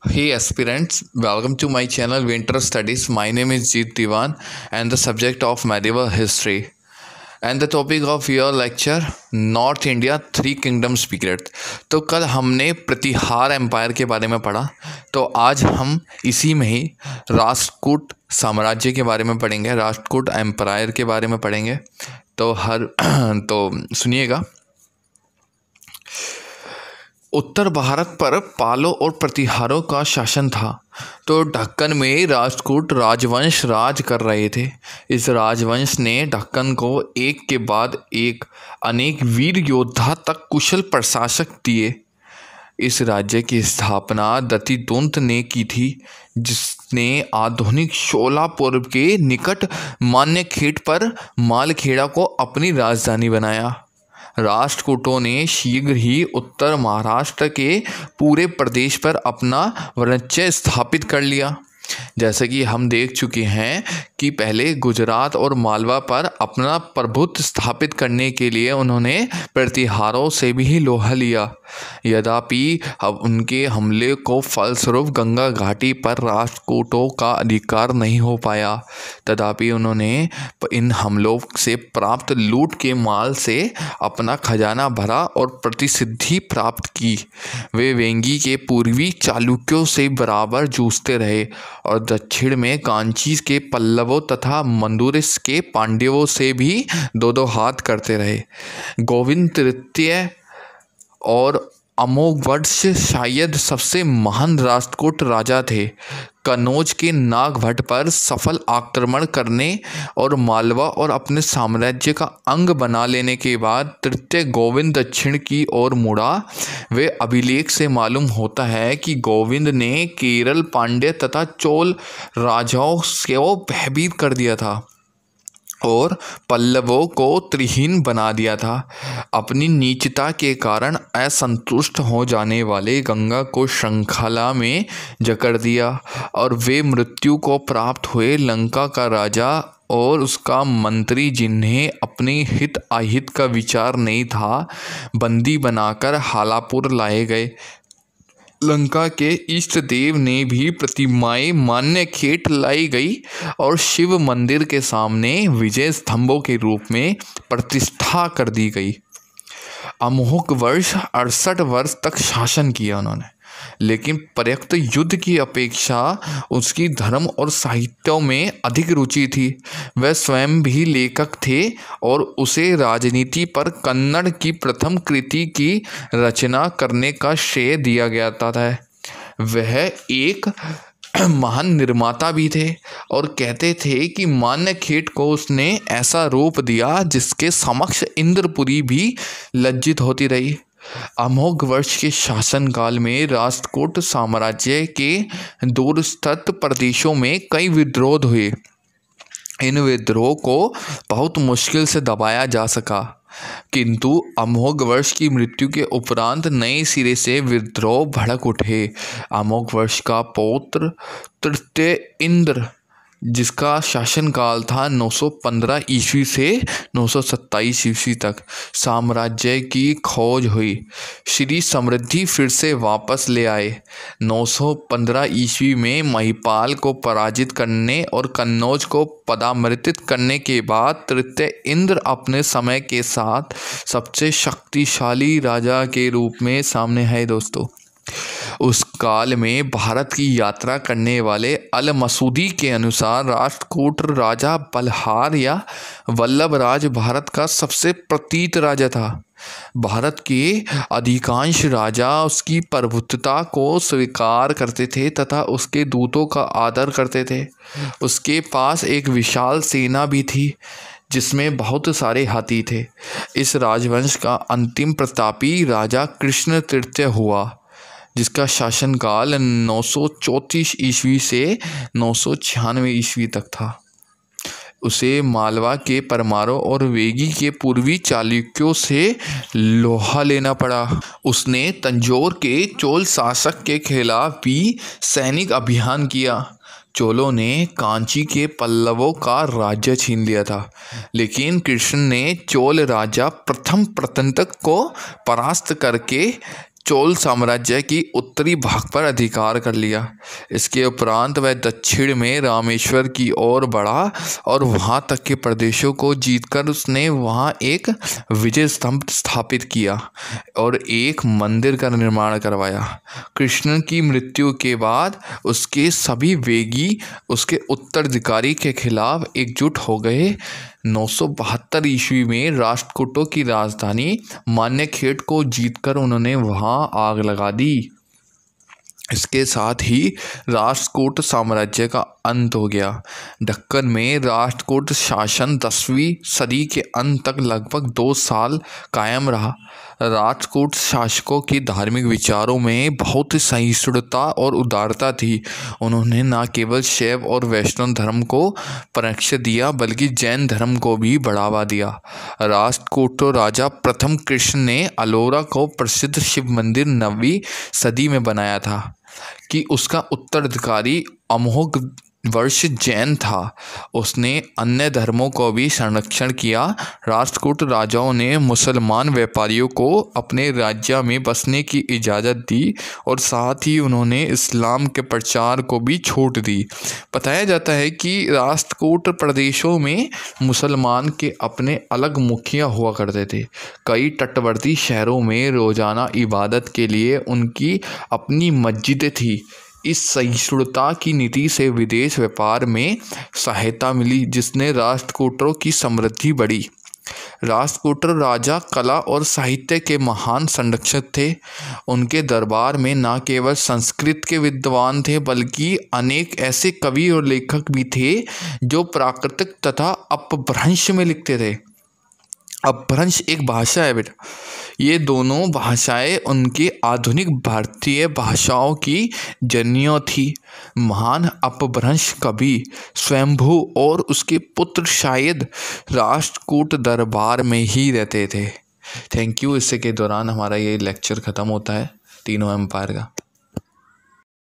Hey aspirants, welcome to my channel Winter Studies. My name is Jeet Diwan and the subject of medieval history. And the topic of your lecture north India three kingdoms period. तो कल हमने प्रतिहार empire के बारे में पढ़ा, तो आज हम इसी में ही राष्ट्रकूट साम्राज्य के बारे में पढ़ेंगे, राष्ट्रकूट एम्पायर के बारे में पढ़ेंगे। तो सुनिएगा। उत्तर भारत पर पालों और प्रतिहारों का शासन था, तो दक्कन में राष्ट्रकूट राजवंश राज कर रहे थे। इस राजवंश ने दक्कन को एक के बाद एक अनेक वीर योद्धा तक कुशल प्रशासक दिए। इस राज्य की स्थापना दत्तिदुंत ने की थी, जिसने आधुनिक शोलापुर के निकट मान्यखेड़ पर मालखेड़ा को अपनी राजधानी बनाया। राष्ट्रकूटों ने शीघ्र ही उत्तर महाराष्ट्र के पूरे प्रदेश पर अपना वर्चस्व स्थापित कर लिया। जैसे कि हम देख चुके हैं कि पहले गुजरात और मालवा पर अपना प्रभुत्व स्थापित करने के लिए उन्होंने प्रतिहारों से भी लोहा लिया। यद्यपि अब उनके हमले को फलस्वरूप गंगा घाटी पर राष्ट्रकूटों का अधिकार नहीं हो पाया, तथापि उन्होंने इन हमलों से प्राप्त लूट के माल से अपना खजाना भरा और प्रतिसिद्धि प्राप्त की। वे वेंगी के पूर्वी चालुक्यों से बराबर जूझते रहे और दक्षिण में कांची के पल्लवों तथा मंदुरिस के पांड्यों से भी दो हाथ करते रहे। गोविंद तृतीय और अमोघवर्ष शायद सबसे महान राष्ट्रकूट राजा थे। कनौज के नागभट्ट पर सफल आक्रमण करने और मालवा और अपने साम्राज्य का अंग बना लेने के बाद तृतीय गोविंद दक्षिण की ओर मुड़ा। वे अभिलेख से मालूम होता है कि गोविंद ने केरल, पांड्य तथा चोल राजाओं को भयभीत कर दिया था और पल्लवों को त्रिहीन बना दिया था। अपनी नीचता के कारण असंतुष्ट हो जाने वाले गंगा को श्रृंखला में जकड़ दिया और वे मृत्यु को प्राप्त हुए लंका का राजा और उसका मंत्री, जिन्हें अपने हित अहित का विचार नहीं था, बंदी बनाकर हालापुर लाए गए। लंका के इष्ट देव ने भी प्रतिमाएं मान्यखेड़ लाई गई और शिव मंदिर के सामने विजय स्तंभों के रूप में प्रतिष्ठा कर दी गई। अमोघ वर्ष 68 वर्ष तक शासन किया उन्होंने, लेकिन पर्याप्त युद्ध की अपेक्षा उसकी धर्म और साहित्यों में अधिक रुचि थी। वह स्वयं भी लेखक थे और उसे राजनीति पर कन्नड़ की प्रथम कृति की रचना करने का श्रेय दिया गया था। वह एक महान निर्माता भी थे और कहते थे कि मान्यखेड़ को उसने ऐसा रूप दिया जिसके समक्ष इंद्रपुरी भी लज्जित होती रही। अमोघ वर्ष के शासनकाल में राष्ट्रकूट साम्राज्य के दूरस्थ प्रदेशों में कई विद्रोह हुए। इन विद्रोह को बहुत मुश्किल से दबाया जा सका, किंतु अमोघ वर्ष की मृत्यु के उपरांत नए सिरे से विद्रोह भड़क उठे। अमोघ वर्ष का पौत्र तृतीय इंद्र, जिसका शासनकाल था 915 ईस्वी से 927 ईस्वी तक, साम्राज्य की खोज हुई। श्री समृद्धि फिर से वापस ले आए। 915 ईस्वी में महिपाल को पराजित करने और कन्नौज को पदामर्तित करने के बाद तृतीय इंद्र अपने समय के साथ सबसे शक्तिशाली राजा के रूप में सामने आए। दोस्तों, उस काल में भारत की यात्रा करने वाले अल मसूदी के अनुसार राष्ट्रकूट राजा बल्हार या वल्लभराज भारत का सबसे प्रतीत राजा था। भारत के अधिकांश राजा उसकी प्रभुत्वता को स्वीकार करते थे तथा उसके दूतों का आदर करते थे। उसके पास एक विशाल सेना भी थी, जिसमें बहुत सारे हाथी थे। इस राजवंश का अंतिम प्रतापी राजा कृष्ण तृतीय हुआ, जिसका शासनकाल 934 ईस्वी से 996 ईस्वी तक था। उसे मालवा के परमारों और वेगी के पूर्वी चालुक्यों से लोहा लेना पड़ा। उसने तंजौर के चोल शासक के खिलाफ भी सैनिक अभियान किया। चोलों ने कांची के पल्लवों का राज्य छीन लिया था, लेकिन कृष्ण ने चोल राजा प्रथम प्रतंतक को परास्त करके चोल साम्राज्य की उत्तरी भाग पर अधिकार कर लिया। इसके उपरांत वह दक्षिण में रामेश्वर की ओर बढ़ा और वहां तक के प्रदेशों को जीतकर उसने वहां एक विजय स्तंभ स्थापित किया और एक मंदिर का निर्माण करवाया। कृष्ण की मृत्यु के बाद उसके सभी वेगी उसके उत्तराधिकारी के खिलाफ एकजुट हो गए। 972 ईस्वी में राष्ट्रकूटों की राजधानी मान्यखेड़ को जीतकर उन्होंने वहां आग लगा दी। इसके साथ ही राष्ट्रकूट साम्राज्य का अंत हो गया। दक्कन में राष्ट्रकूट शासन 10वीं सदी के अंत तक लगभग 2 साल कायम रहा। राष्ट्रकूट शासकों की धार्मिक विचारों में बहुत सहिष्णुता और उदारता थी। उन्होंने न केवल शैव और वैष्णव धर्म को प्रशिक्षण दिया बल्कि जैन धर्म को भी बढ़ावा दिया। राष्ट्रकूट राजा प्रथम कृष्ण ने अलोरा को प्रसिद्ध शिव मंदिर 9वीं सदी में बनाया था कि उसका उत्तराधिकारी अमोघ वर्ष जैन था। उसने अन्य धर्मों को भी संरक्षण किया। राष्ट्रकूट राजाओं ने मुसलमान व्यापारियों को अपने राज्य में बसने की इजाज़त दी और साथ ही उन्होंने इस्लाम के प्रचार को भी छूट दी। बताया जाता है कि राष्ट्रकूट प्रदेशों में मुसलमान के अपने अलग मुखिया हुआ करते थे। कई तटवर्ती शहरों में रोज़ाना इबादत के लिए उनकी अपनी मस्जिदें थीं। इस सहिष्णुता की नीति से विदेश व्यापार में सहायता मिली, जिसने राष्ट्रकूटों की समृद्धि बढ़ी। राष्ट्रकूट राजा कला और साहित्य के महान संरक्षक थे। उनके दरबार में न केवल संस्कृत के विद्वान थे बल्कि अनेक ऐसे कवि और लेखक भी थे जो प्राकृतिक तथा अपभ्रंश में लिखते थे। अपभ्रंश एक भाषा है बेटा। ये दोनों भाषाएं उनकी आधुनिक भारतीय भाषाओं की जननियों थी। महान अपभ्रंश कवि स्वयंभू और उसके पुत्र शायद राष्ट्रकूट दरबार में ही रहते थे। Thank you. इससे के दौरान हमारा ये लेक्चर ख़त्म होता है तीनों एम्पायर का।